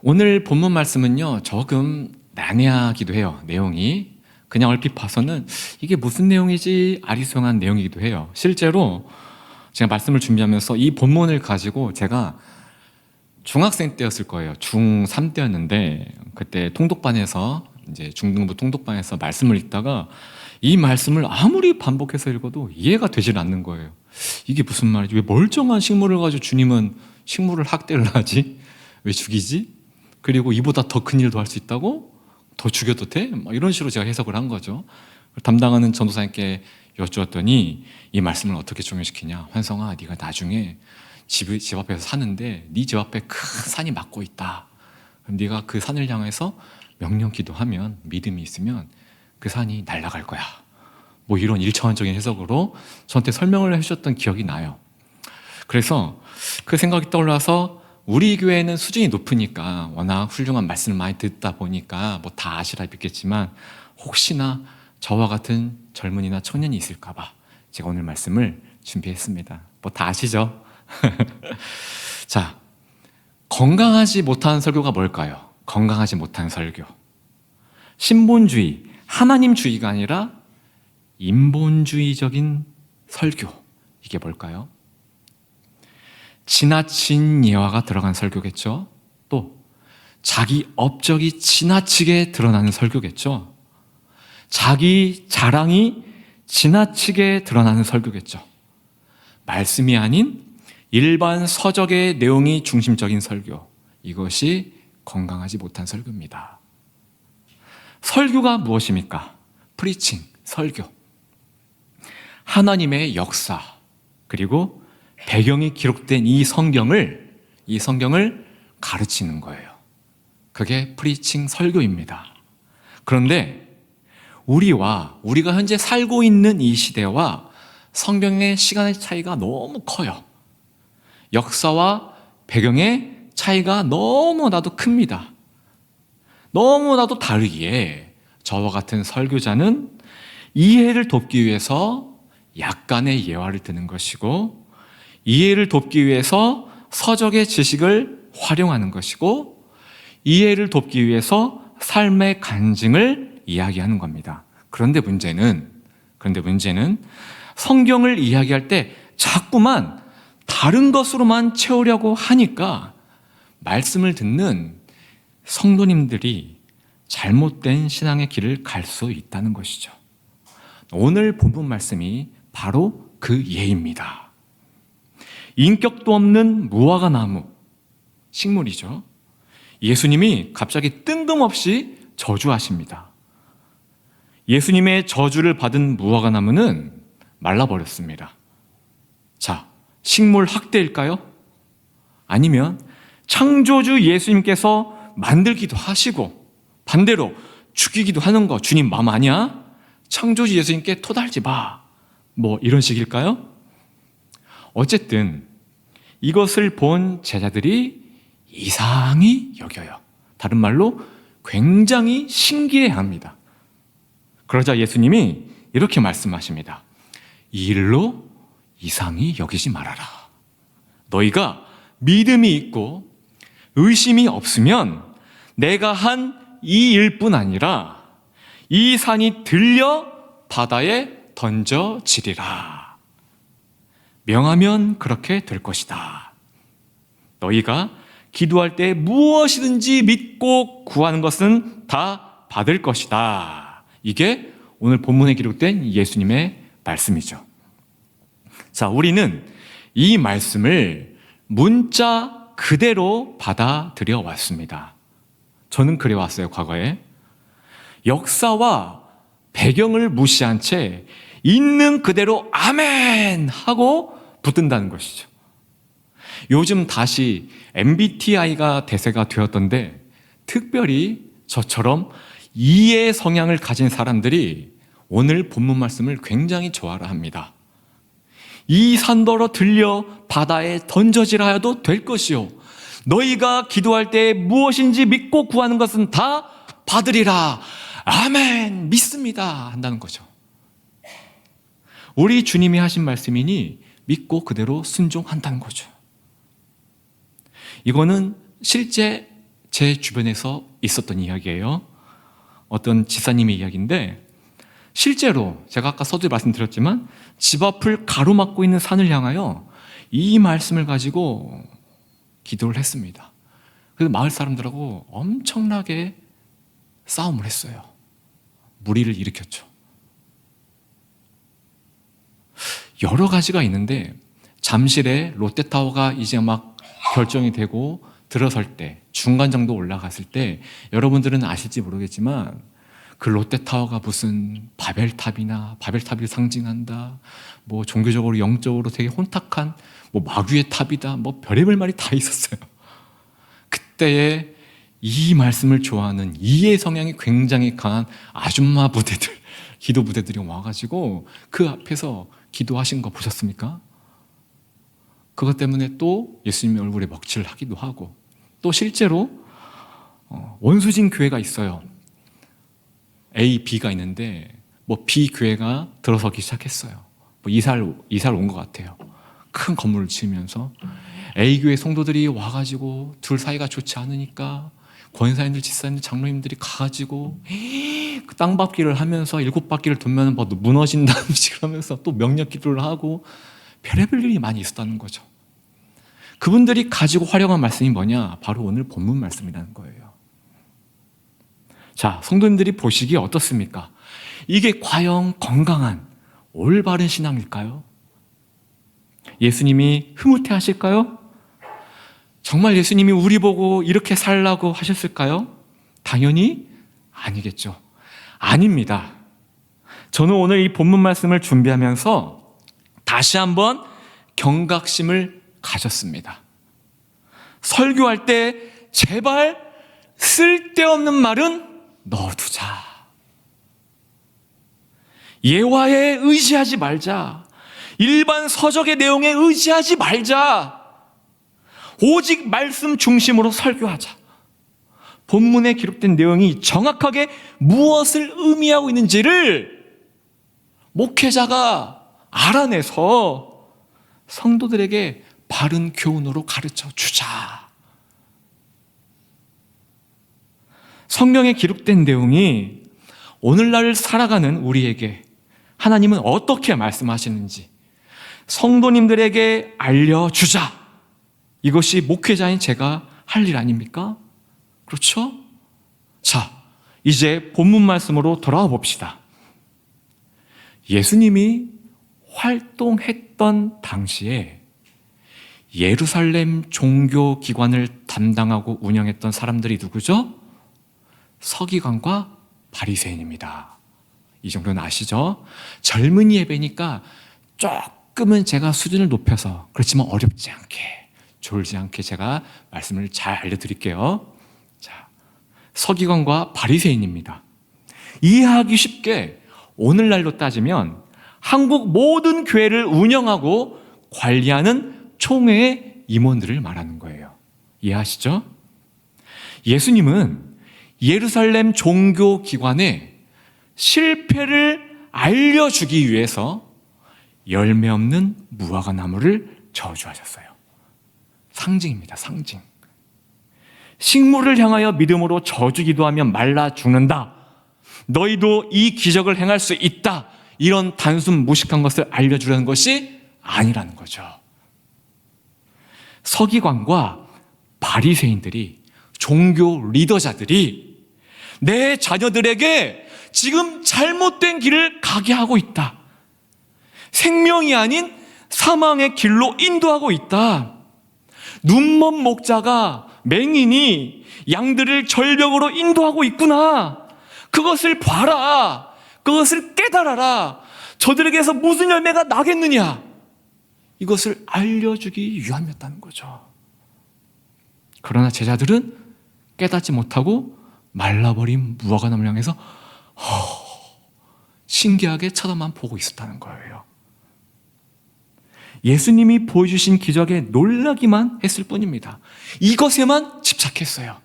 오늘 본문 말씀은요, 조금 난해하기도 해요. 내용이 그냥 얼핏 봐서는 이게 무슨 내용이지 아리송한 내용이기도 해요. 실제로 제가 말씀을 준비하면서 이 본문을 가지고 제가 중학생 때였을 거예요. 중3 때였는데 그때 통독반에서 이제 중등부 통독반에서 말씀을 읽다가 이 말씀을 아무리 반복해서 읽어도 이해가 되질 않는 거예요. 이게 무슨 말이지? 왜 멀쩡한 식물을 가지고 주님은 식물을 학대를 하지? 왜 죽이지? 그리고 이보다 더 큰 일도 할 수 있다고? 더 죽여도 돼? 이런 식으로 제가 해석을 한 거죠. 담당하는 전도사님께 여쭈었더니 이 말씀을 어떻게 적용시키냐? 환성아, 네가 나중에 집 앞에서 사는데 네 집 앞에 큰 산이 막고 있다. 그럼 네가 그 산을 향해서 명령 기도하면, 믿음이 있으면 그 산이 날아갈 거야. 뭐 이런 일차원적인 해석으로 저한테 설명을 해주셨던 기억이 나요. 그래서 그 생각이 떠올라서 우리 교회는 수준이 높으니까 워낙 훌륭한 말씀을 많이 듣다 보니까 뭐 다 아시라 믿겠지만 혹시나 저와 같은 젊은이나 청년이 있을까 봐 제가 오늘 말씀을 준비했습니다. 뭐 다 아시죠? 자, 건강하지 못한 설교가 뭘까요? 건강하지 못한 설교. 신본주의, 하나님주의가 아니라 인본주의적인 설교. 이게 뭘까요? 지나친 예화가 들어간 설교겠죠. 또 자기 업적이 지나치게 드러나는 설교겠죠. 자기 자랑이 지나치게 드러나는 설교겠죠. 말씀이 아닌 일반 서적의 내용이 중심적인 설교. 이것이 건강하지 못한 설교입니다. 설교가 무엇입니까? 프리칭, 설교. 하나님의 역사, 그리고 배경이 기록된 이 성경을 가르치는 거예요. 그게 프리칭 설교입니다. 그런데 우리가 현재 살고 있는 이 시대와 성경의 시간의 차이가 너무 커요. 역사와 배경의 차이가 너무나도 큽니다. 너무나도 다르기에 저와 같은 설교자는 이해를 돕기 위해서 약간의 예화를 드는 것이고, 이해를 돕기 위해서 서적의 지식을 활용하는 것이고, 이해를 돕기 위해서 삶의 간증을 이야기하는 겁니다. 그런데 문제는 성경을 이야기할 때 자꾸만 다른 것으로만 채우려고 하니까 말씀을 듣는 성도님들이 잘못된 신앙의 길을 갈 수 있다는 것이죠. 오늘 본문 말씀이 바로 그 예입니다. 인격도 없는 무화과 나무, 식물이죠. 예수님이 갑자기 뜬금없이 저주하십니다. 예수님의 저주를 받은 무화과 나무는 말라버렸습니다. 자, 식물 학대일까요? 아니면 창조주 예수님께서 만들기도 하시고 반대로 죽이기도 하는 거 주님 마음 아니야? 창조주 예수님께 토달지 마. 뭐 이런 식일까요? 어쨌든 이것을 본 제자들이 이상히 여겨요. 다른 말로 굉장히 신기해합니다. 그러자 예수님이 이렇게 말씀하십니다. 이 일로 이상히 여기지 말아라. 너희가 믿음이 있고 의심이 없으면 내가 한 이 일뿐 아니라 이 산이 들려 바다에 던져지리라. 명하면 그렇게 될 것이다. 너희가 기도할 때 무엇이든지 믿고 구하는 것은 다 받을 것이다. 이게 오늘 본문에 기록된 예수님의 말씀이죠. 자, 우리는 이 말씀을 문자 그대로 받아들여 왔습니다. 저는 그래 왔어요, 과거에. 역사와 배경을 무시한 채 있는 그대로 아멘 하고 붙든다는 것이죠. 요즘 다시 MBTI가 대세가 되었던데 특별히 저처럼 이해 성향을 가진 사람들이 오늘 본문 말씀을 굉장히 좋아라 합니다. 이 산더러 들려 바다에 던져지라 하여도 될 것이요 너희가 기도할 때 무엇인지 믿고 구하는 것은 다 받으리라. 아멘, 믿습니다 한다는 거죠. 우리 주님이 하신 말씀이니 믿고 그대로 순종한다는 거죠. 이거는 실제 제 주변에서 있었던 이야기예요. 어떤 지사님의 이야기인데, 실제로 제가 아까 서두에 말씀드렸지만 집 앞을 가로막고 있는 산을 향하여 이 말씀을 가지고 기도를 했습니다. 그래서 마을 사람들하고 엄청나게 싸움을 했어요. 무리를 일으켰죠. 여러 가지가 있는데, 잠실에 롯데타워가 이제 막 결정이 되고 들어설 때, 중간 정도 올라갔을 때, 여러분들은 아실지 모르겠지만 그 롯데타워가 무슨 바벨탑이나 바벨탑을 상징한다, 뭐 종교적으로 영적으로 되게 혼탁한 뭐 마귀의 탑이다, 뭐 별의별 말이 다 있었어요. 그때에 이 말씀을 좋아하는 이해 성향이 굉장히 강한 아줌마 부대들, 기도 부대들이 와가지고 그 앞에서 기도하신 거 보셨습니까? 그것 때문에 또 예수님의 얼굴에 먹칠을 하기도 하고, 또 실제로 원수진 교회가 있어요. A, B가 있는데 뭐 B 교회가 들어서기 시작했어요. 뭐 이사를 온 것 같아요. 큰 건물을 지으면서 A 교회 성도들이 와가지고 둘 사이가 좋지 않으니까 권사님들, 집사님들, 장로님들이 가가지고 그 땅밟기를 하면서 7바퀴를 돌면 뭐 무너진다는 식으로 하면서 또 명령 기도를 하고 별의별 일이 많이 있었다는 거죠. 그분들이 가지고 활용한 말씀이 뭐냐? 바로 오늘 본문 말씀이라는 거예요. 자, 성도님들이 보시기에 어떻습니까? 이게 과연 건강한 올바른 신앙일까요? 예수님이 흐뭇해하실까요? 정말 예수님이 우리 보고 이렇게 살라고 하셨을까요? 당연히 아니겠죠. 아닙니다. 저는 오늘 이 본문 말씀을 준비하면서 다시 한번 경각심을 가졌습니다. 설교할 때 제발 쓸데없는 말은 넣어두자. 예화에 의지하지 말자. 일반 서적의 내용에 의지하지 말자. 오직 말씀 중심으로 설교하자. 본문에 기록된 내용이 정확하게 무엇을 의미하고 있는지를 목회자가 알아내서 성도들에게 바른 교훈으로 가르쳐 주자. 성경에 기록된 내용이 오늘날 살아가는 우리에게 하나님은 어떻게 말씀하시는지 성도님들에게 알려주자. 이것이 목회자인 제가 할 일 아닙니까? 그렇죠? 자, 이제 본문 말씀으로 돌아와 봅시다. 예수님이 활동했던 당시에 예루살렘 종교기관을 담당하고 운영했던 사람들이 누구죠? 서기관과 바리새인입니다. 이 정도는 아시죠? 젊은이 예배니까 조금은 제가 수준을 높여서, 그렇지만 어렵지 않게, 졸지 않게 제가 말씀을 잘 알려드릴게요. 자, 서기관과 바리새인입니다. 이해하기 쉽게 오늘날로 따지면 한국 모든 교회를 운영하고 관리하는 총회의 임원들을 말하는 거예요. 이해하시죠? 예수님은 예루살렘 종교기관의 실패를 알려주기 위해서 열매 없는 무화과 나무를 저주하셨어요. 상징입니다, 상징. 식물을 향하여 믿음으로 저주 기도하면 말라 죽는다. 너희도 이 기적을 행할 수 있다. 이런 단순 무식한 것을 알려주려는 것이 아니라는 거죠. 서기관과 바리새인들이, 종교 리더자들이 내 자녀들에게 지금 잘못된 길을 가게 하고 있다. 생명이 아닌 사망의 길로 인도하고 있다. 눈먼 목자가, 맹인이 양들을 절벽으로 인도하고 있구나. 그것을 봐라. 그것을 깨달아라. 저들에게서 무슨 열매가 나겠느냐. 이것을 알려주기 위함이었다는 거죠. 그러나 제자들은 깨닫지 못하고 말라버린 무화과나무를 향해서 신기하게 쳐다만 보고 있었다는 거예요. 예수님이 보여주신 기적에 놀라기만 했을 뿐입니다. 이것에만 집착했어요.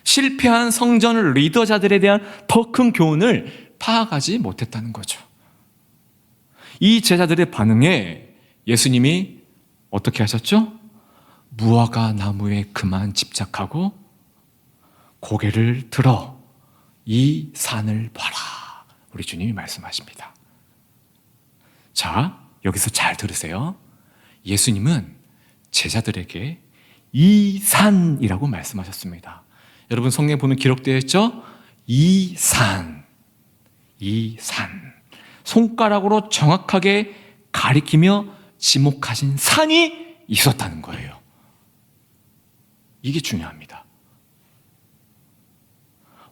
실패한 성전 리더자들에 대한 더 큰 교훈을 파악하지 못했다는 거죠. 이 제자들의 반응에 예수님이 어떻게 하셨죠? 무화과 나무에 그만 집착하고 고개를 들어 이 산을 봐라. 우리 주님이 말씀하십니다. 자, 여기서 잘 들으세요. 예수님은 제자들에게 이 산이라고 말씀하셨습니다. 여러분 성경에 보면 기록되어 있죠? 이 산. 손가락으로 정확하게 가리키며 지목하신 산이 있었다는 거예요. 이게 중요합니다.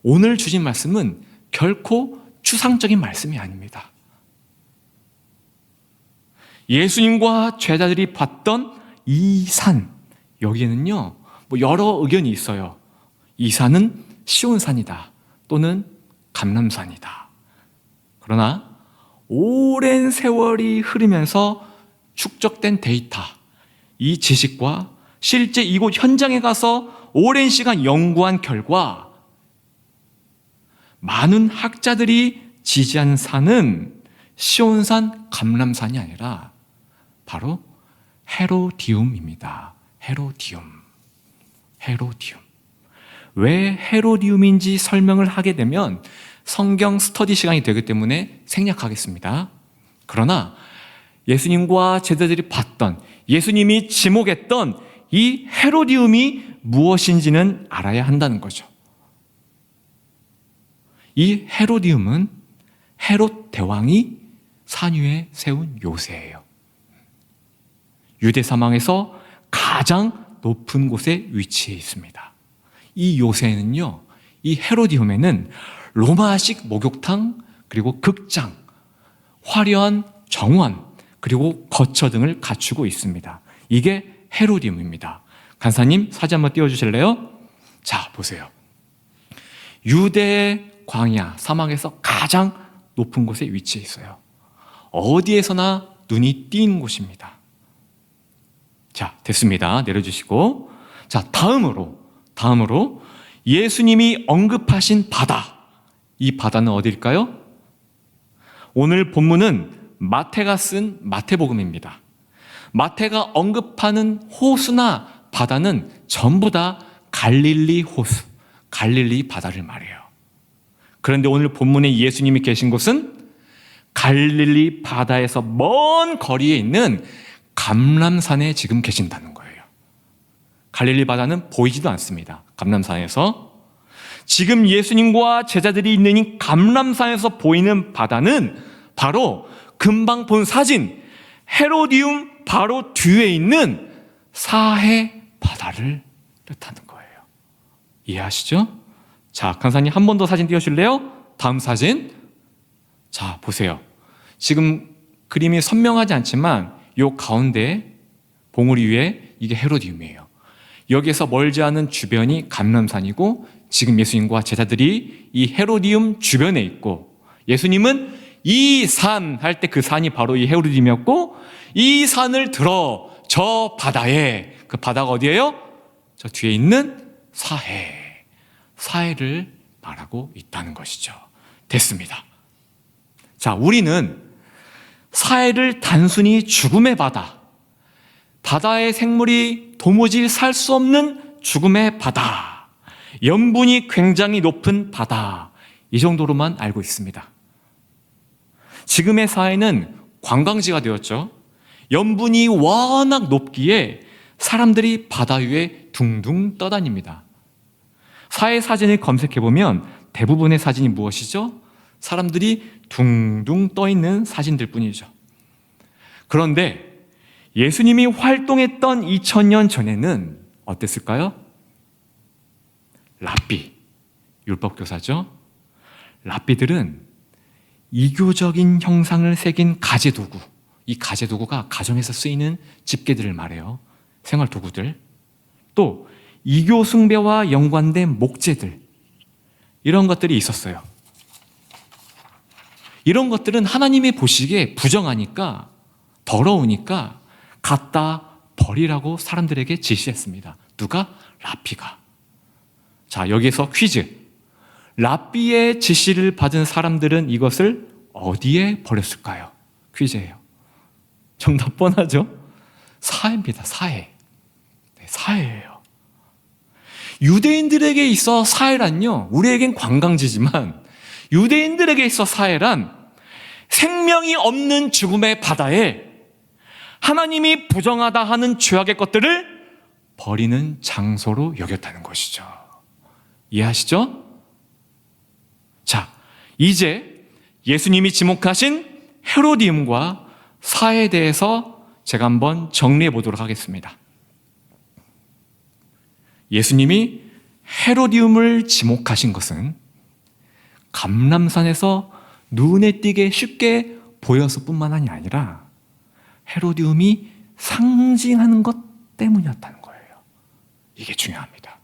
오늘 주신 말씀은 결코 추상적인 말씀이 아닙니다. 예수님과 제자들이 봤던 이 산, 여기에는요, 여러 의견이 있어요. 이 산은 시온산이다, 또는 감람산이다. 그러나 오랜 세월이 흐르면서 축적된 데이터, 이 지식과 실제 이곳 현장에 가서 오랜 시간 연구한 결과 많은 학자들이 지지한 산은 시온산, 감람산이 아니라 바로 헤로디움입니다. 헤로디움. 왜 헤로디움인지 설명을 하게 되면 성경 스터디 시간이 되기 때문에 생략하겠습니다. 그러나 예수님과 제자들이 봤던, 예수님이 지목했던 이 헤로디움이 무엇인지는 알아야 한다는 거죠. 이 헤로디움은 헤롯 대왕이 산 위에 세운 요새예요. 유대 사망에서 가장 높은 곳에 위치해 있습니다. 이 요새는요, 이 헤로디움에는 로마식 목욕탕, 그리고 극장, 화려한 정원, 그리고 거처 등을 갖추고 있습니다. 이게 헤로디움입니다. 간사님 사진 한번 띄워주실래요? 자, 보세요. 유대 광야, 사막에서 가장 높은 곳에 위치해 있어요. 어디에서나 눈이 띄는 곳입니다. 자, 됐습니다. 내려주시고. 자, 다음으로 예수님이 언급하신 바다. 이 바다는 어디일까요? 오늘 본문은 마태가 쓴 마태복음입니다. 마태가 언급하는 호수나 바다는 전부 다 갈릴리 호수, 갈릴리 바다를 말해요. 그런데 오늘 본문에 예수님이 계신 곳은 갈릴리 바다에서 먼 거리에 있는 감람산에 지금 계신다는 거예요. 갈릴리 바다는 보이지도 않습니다. 감람산에서. 지금 예수님과 제자들이 있는 이 감람산에서 보이는 바다는 바로 금방 본 사진, 헤로디움 바로 뒤에 있는 사해 바다를 뜻하는 거예요. 이해하시죠? 자, 강사님 한 번 더 사진 띄워줄래요? 다음 사진. 자, 보세요. 지금 그림이 선명하지 않지만 요 가운데 봉우리 위에 이게 헤로디움이에요. 여기에서 멀지 않은 주변이 감람산이고, 지금 예수님과 제자들이 이 헤로디움 주변에 있고, 예수님은 이 산 할 때 그 산이 바로 이 헤로디움이었고, 이 산을 들어 저 바다에, 그 바다가 어디예요? 저 뒤에 있는 사해를 말하고 있다는 것이죠. 됐습니다. 자, 우리는 사해를 단순히 죽음의 바다, 바다의 생물이 도무지 살 수 없는 죽음의 바다, 염분이 굉장히 높은 바다, 이 정도로만 알고 있습니다. 지금의 사해는 관광지가 되었죠. 염분이 워낙 높기에 사람들이 바다 위에 둥둥 떠다닙니다. 사해 사진을 검색해보면 대부분의 사진이 무엇이죠? 사람들이 둥둥 떠있는 사진들 뿐이죠. 그런데 예수님이 활동했던 2000년 전에는 어땠을까요? 랍비, 율법교사죠. 랍비들은 이교적인 형상을 새긴 가재도구, 이 가재도구가 가정에서 쓰이는 집게들을 말해요. 생활도구들. 또 이교 숭배와 연관된 목재들, 이런 것들이 있었어요. 이런 것들은 하나님이 보시기에 부정하니까, 더러우니까 갖다 버리라고 사람들에게 지시했습니다. 누가? 랍비가. 자, 여기서 퀴즈. 랍비의 지시를 받은 사람들은 이것을 어디에 버렸을까요? 퀴즈예요. 정답 뻔하죠? 사해입니다. 사해. 네, 사해예요. 유대인들에게 있어 사해란요, 우리에겐 관광지지만 유대인들에게 있어 사해란 생명이 없는 죽음의 바다에 하나님이 부정하다 하는 죄악의 것들을 버리는 장소로 여겼다는 것이죠. 이해하시죠? 자, 이제 예수님이 지목하신 헤로디움과 사해에 대해서 제가 한번 정리해 보도록 하겠습니다. 예수님이 헤로디움을 지목하신 것은 감람산에서 눈에 띄게 쉽게 보여서 뿐만 아니라 헤로디움이 상징하는 것 때문이었다는 거예요. 이게 중요합니다.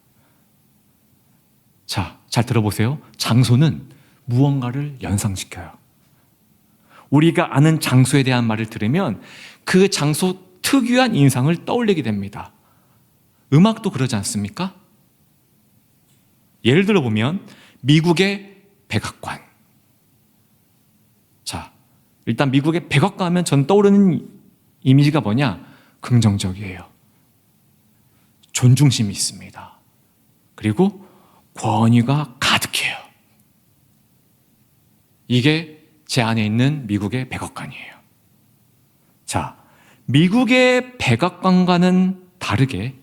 자, 잘 들어보세요. 장소는 무언가를 연상시켜요. 우리가 아는 장소에 대한 말을 들으면 그 장소 특유한 인상을 떠올리게 됩니다. 음악도 그러지 않습니까? 예를 들어 보면 미국의 백악관. 자, 일단 미국의 백악관 하면 전 떠오르는 이미지가 뭐냐? 긍정적이에요. 존중심이 있습니다. 그리고 권위가 가득해요. 이게 제 안에 있는 미국의 백악관이에요. 자, 미국의 백악관과는 다르게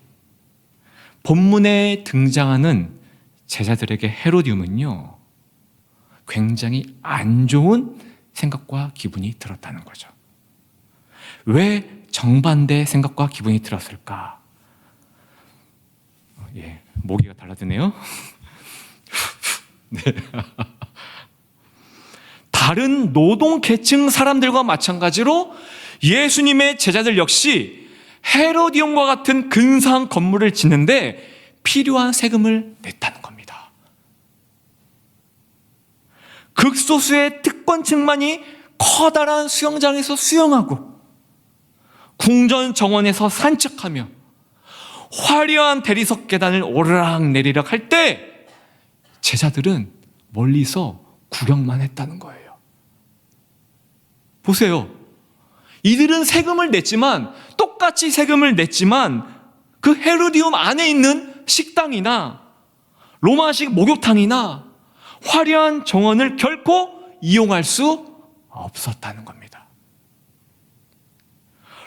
본문에 등장하는 제자들에게 헤로디움은요, 굉장히 안 좋은 생각과 기분이 들었다는 거죠. 왜 정반대 생각과 기분이 들었을까? 예, 모기가 달라드네요. 네. 다른 노동계층 사람들과 마찬가지로 예수님의 제자들 역시 헤로디온과 같은 근사한 건물을 짓는데 필요한 세금을 냈다는 겁니다. 극소수의 특권층만이 커다란 수영장에서 수영하고 궁전 정원에서 산책하며 화려한 대리석 계단을 오르락내리락 할 때 제자들은 멀리서 구경만 했다는 거예요. 보세요. 이들은 세금을 냈지만, 똑같이 세금을 냈지만 그 헤로디움 안에 있는 식당이나 로마식 목욕탕이나 화려한 정원을 결코 이용할 수 없었다는 겁니다.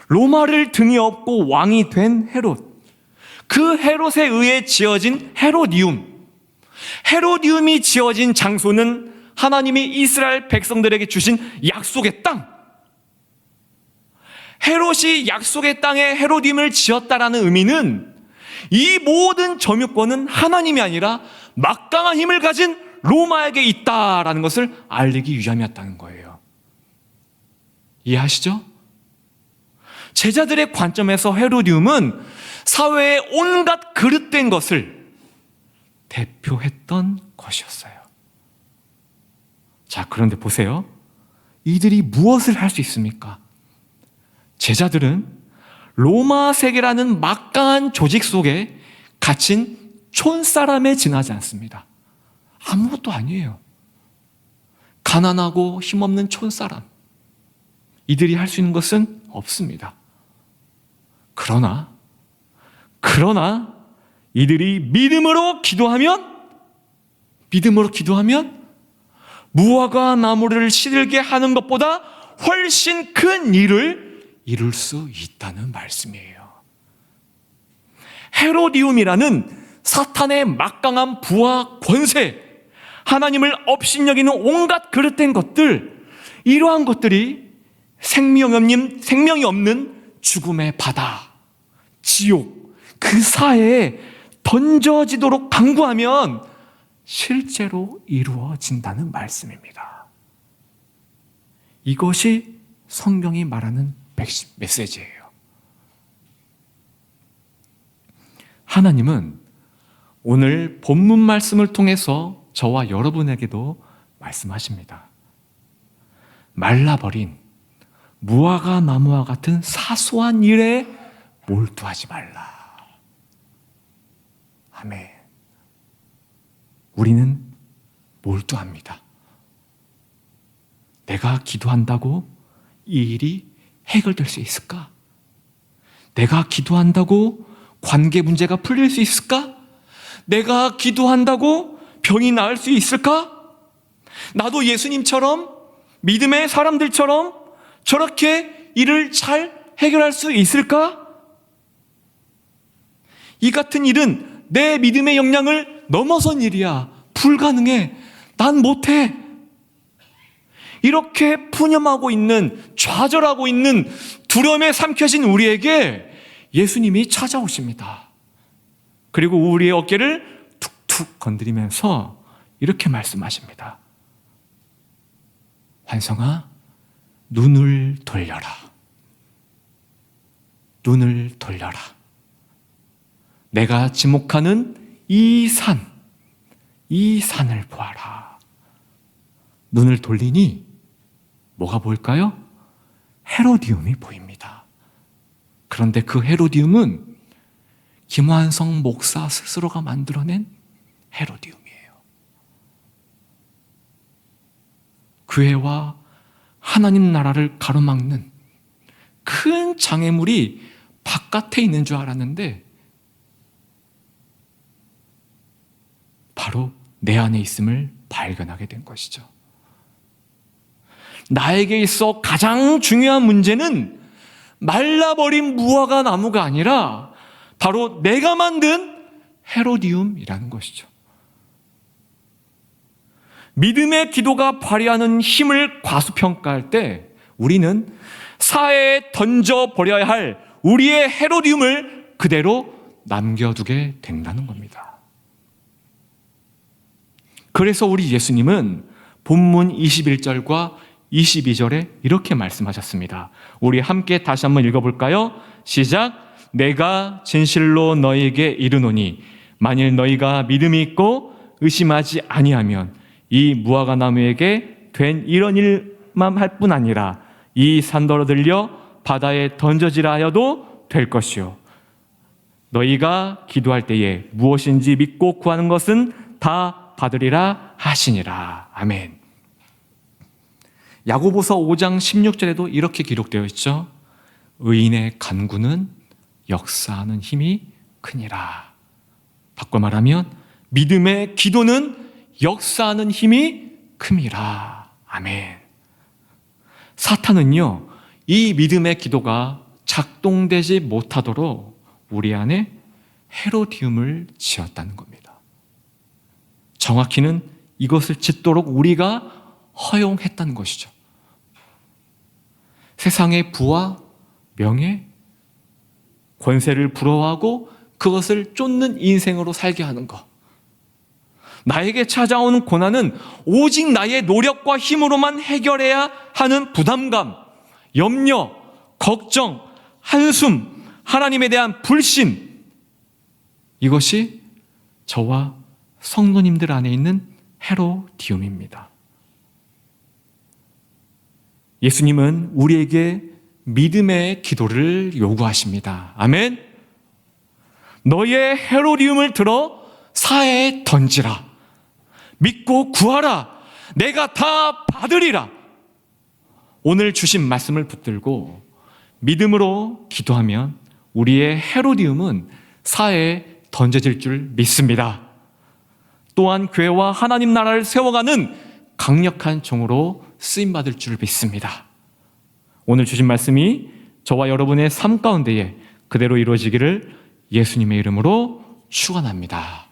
로마를 등에 업고 왕이 된 헤롯, 그 헤롯에 의해 지어진 헤로디움, 헤로디움이 지어진 장소는 하나님이 이스라엘 백성들에게 주신 약속의 땅, 헤롯이 약속의 땅에 헤로디움을 지었다라는 의미는 이 모든 점유권은 하나님이 아니라 막강한 힘을 가진 로마에게 있다라는 것을 알리기 위함이었다는 거예요. 이해하시죠? 제자들의 관점에서 헤로디움은 사회의 온갖 그릇된 것을 대표했던 것이었어요. 자, 그런데 보세요. 이들이 무엇을 할 수 있습니까? 제자들은 로마 세계라는 막강한 조직 속에 갇힌 촌사람에 지나지 않습니다. 아무것도 아니에요. 가난하고 힘없는 촌사람. 이들이 할 수 있는 것은 없습니다. 그러나 이들이 믿음으로 기도하면 무화과 나무를 시들게 하는 것보다 훨씬 큰 일을 이룰 수 있다는 말씀이에요. 헤로디움이라는 사탄의 막강한 부와 권세, 하나님을 업신여기는 온갖 그릇된 것들, 이러한 것들이 생명이 없는 죽음의 바다, 지옥, 그 사해에 던져지도록 강구하면 실제로 이루어진다는 말씀입니다. 이것이 성경이 말하는 메시지예요. 하나님은 오늘 본문 말씀을 통해서 저와 여러분에게도 말씀하십니다. 말라버린 무화과 나무와 같은 사소한 일에 몰두하지 말라. 아멘. 우리는 몰두합니다. 내가 기도한다고 이 일이 해결될 수 있을까? 내가 기도한다고 관계 문제가 풀릴 수 있을까? 내가 기도한다고 병이 나을 수 있을까? 나도 예수님처럼 믿음의 사람들처럼 저렇게 일을 잘 해결할 수 있을까? 이 같은 일은 내 믿음의 역량을 넘어선 일이야. 불가능해. 난 못해. 이렇게 푸념하고 있는, 좌절하고 있는 두려움에 삼켜진 우리에게 예수님이 찾아오십니다. 그리고 우리의 어깨를 툭툭 건드리면서 이렇게 말씀하십니다. 환성아, 눈을 돌려라. 눈을 돌려라. 내가 지목하는 이 산을 보아라. 눈을 돌리니 뭐가 보일까요? 헤로디움이 보입니다. 그런데 그 헤로디움은 김환성 목사 스스로가 만들어낸 헤로디움이에요. 교회와 하나님 나라를 가로막는 큰 장애물이 바깥에 있는 줄 알았는데 바로 내 안에 있음을 발견하게 된 것이죠. 나에게 있어 가장 중요한 문제는 말라버린 무화과 나무가 아니라 바로 내가 만든 헤로디움이라는 것이죠. 믿음의 기도가 발휘하는 힘을 과소평가할 때 우리는 사회에 던져버려야 할 우리의 헤로디움을 그대로 남겨두게 된다는 겁니다. 그래서 우리 예수님은 본문 21절과 22절에 이렇게 말씀하셨습니다. 우리 함께 다시 한번 읽어볼까요? 시작. 내가 진실로 너희에게 이르노니 만일 너희가 믿음이 있고 의심하지 아니하면 이 무화과 나무에게 된 이런 일만 할 뿐 아니라 이 산더러 들려 바다에 던져지라 하여도 될 것이요. 너희가 기도할 때에 무엇인지 믿고 구하는 것은 다 받으리라 하시니라. 아멘. 야고보서 5장 16절에도 이렇게 기록되어 있죠. 의인의 간구는 역사하는 힘이 크니라. 바꿔 말하면 믿음의 기도는 역사하는 힘이 큼이라. 아멘. 사탄은요, 이 믿음의 기도가 작동되지 못하도록 우리 안에 헤로디움을 지었다는 겁니다. 정확히는 이것을 짓도록 우리가 허용했다는 것이죠. 세상의 부와 명예, 권세를 부러워하고 그것을 쫓는 인생으로 살게 하는 것. 나에게 찾아오는 고난은 오직 나의 노력과 힘으로만 해결해야 하는 부담감, 염려, 걱정, 한숨, 하나님에 대한 불신, 이것이 저와 성도님들 안에 있는 헤로디움입니다. 예수님은 우리에게 믿음의 기도를 요구하십니다. 아멘. 너의 헤로디움을 들어 사해에 던지라. 믿고 구하라. 내가 다 받으리라. 오늘 주신 말씀을 붙들고 믿음으로 기도하면 우리의 헤로디움은 사해에 던져질 줄 믿습니다. 또한 교회와 하나님 나라를 세워가는 강력한 종으로 쓰임받을 줄 믿습니다. 오늘 주신 말씀이 저와 여러분의 삶 가운데에 그대로 이루어지기를 예수님의 이름으로 축원합니다.